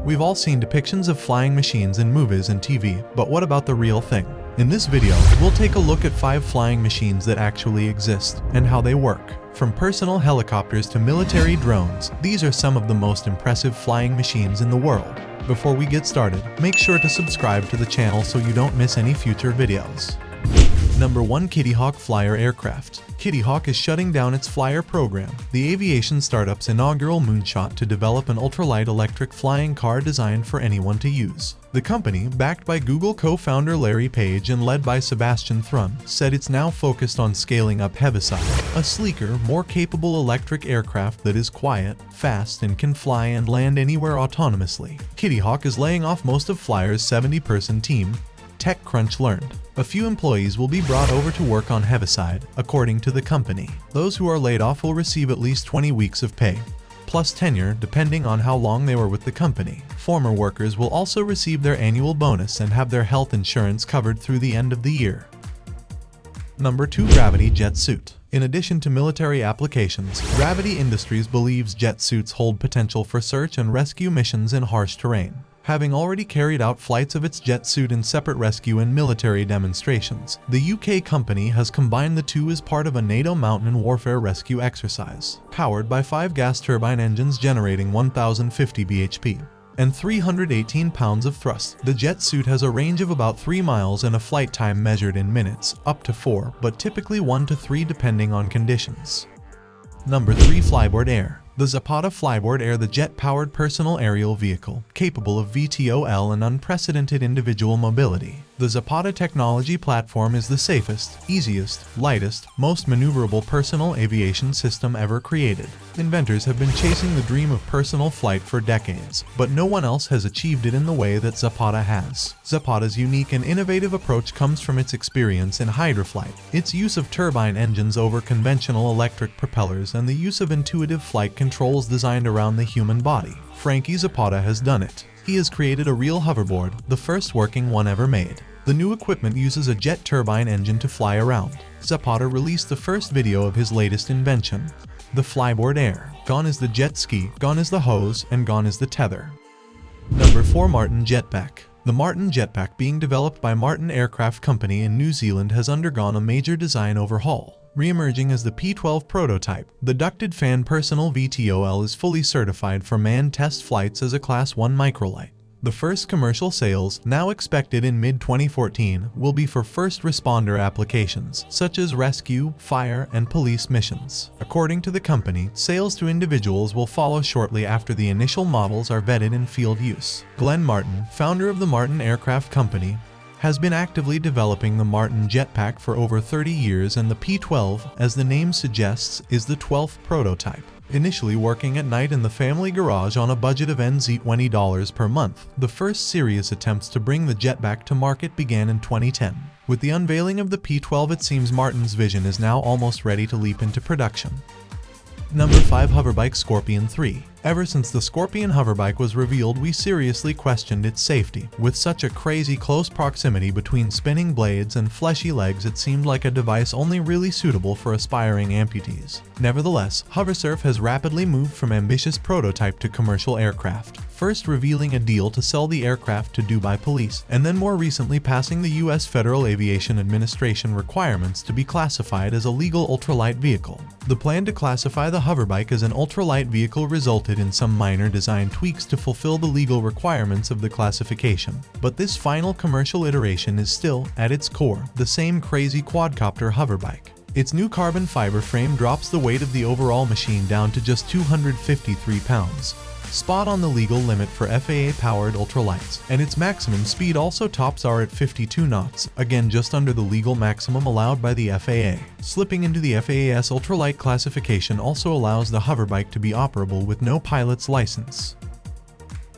We've all seen depictions of flying machines in movies and TV, but what about the real thing? In this video, we'll take a look at 5 flying machines that actually exist and how they work. From personal helicopters to military drones, these are some of the most impressive flying machines in the world. Before we get started, make sure to subscribe to the channel so you don't miss any future videos. Number 1. Kitty Hawk Flyer Aircraft. Kitty Hawk is shutting down its Flyer program, the aviation startup's inaugural moonshot to develop an ultralight electric flying car designed for anyone to use. The company, backed by Google co-founder Larry Page and led by Sebastian Thrun, said it's now focused on scaling up Hoverbike, a sleeker, more capable electric aircraft that is quiet, fast, and can fly and land anywhere autonomously. Kitty Hawk is laying off most of Flyer's 70-person team, TechCrunch learned. A few employees will be brought over to work on Hoverbike, according to the company. Those who are laid off will receive at least 20 weeks of pay, plus tenure depending on how long they were with the company. Former workers will also receive their annual bonus and have their health insurance covered through the end of the year. Number 2. Gravity Jet Suit. In addition to military applications, Gravity Industries believes jet suits hold potential for search and rescue missions in harsh terrain. Having already carried out flights of its jet suit in separate rescue and military demonstrations, the UK company has combined the two as part of a NATO mountain warfare rescue exercise. Powered by 5 gas turbine engines generating 1050 bhp and 318 pounds of thrust, the jet suit has a range of about 3 miles and a flight time measured in minutes, up to 4, but typically 1 to 3 depending on conditions. Number 3. Flyboard Air. The Zapata Flyboard Air, the jet-powered personal aerial vehicle, capable of VTOL and unprecedented individual mobility. The Zapata technology platform is the safest, easiest, lightest, most maneuverable personal aviation system ever created. Inventors have been chasing the dream of personal flight for decades, but no one else has achieved it in the way that Zapata has. Zapata's unique and innovative approach comes from its experience in hydroflight, its use of turbine engines over conventional electric propellers, and the use of intuitive flight controls designed around the human body. Frankie Zapata has done it. He has created a real hoverboard, the first working one ever made. The new equipment uses a jet turbine engine to fly around. Zapata released the first video of his latest invention, the Flyboard Air. Gone is the jet ski, gone is the hose, and gone is the tether. Number 4. Martin Jetpack. The Martin Jetpack, being developed by Martin Aircraft Company in New Zealand, has undergone a major design overhaul. Re-emerging as the P-12 prototype, the ducted fan personal VTOL is fully certified for manned test flights as a Class 1 microlight. The first commercial sales, now expected in mid-2014, will be for first responder applications, such as rescue, fire, and police missions. According to the company, sales to individuals will follow shortly after the initial models are vetted in field use. Glenn Martin, founder of the Martin Aircraft Company, has been actively developing the Martin Jetpack for over 30 years, and the P-12, as the name suggests, is the 12th prototype. Initially working at night in the family garage on a budget of $20 per month, the first serious attempts to bring the Jetpack to market began in 2010. With the unveiling of the P-12, it seems Martin's vision is now almost ready to leap into production. Number 5. Hoverbike Scorpion 3. Ever since the Scorpion hoverbike was revealed, we seriously questioned its safety. With such a crazy close proximity between spinning blades and fleshy legs, it seemed like a device only really suitable for aspiring amputees. Nevertheless, Hoversurf has rapidly moved from ambitious prototype to commercial aircraft, first revealing a deal to sell the aircraft to Dubai Police, and then more recently passing the U.S. Federal Aviation Administration requirements to be classified as a legal ultralight vehicle. The plan to classify the hoverbike as an ultralight vehicle resulted in some minor design tweaks to fulfill the legal requirements of the classification. But this final commercial iteration is still, at its core, the same crazy quadcopter hoverbike. Its new carbon fiber frame drops the weight of the overall machine down to just 253 pounds, spot on the legal limit for FAA-powered ultralights, and its maximum speed also tops are at 52 knots, again just under the legal maximum allowed by the FAA. Slipping into the FAA's ultralight classification also allows the hoverbike to be operable with no pilot's license.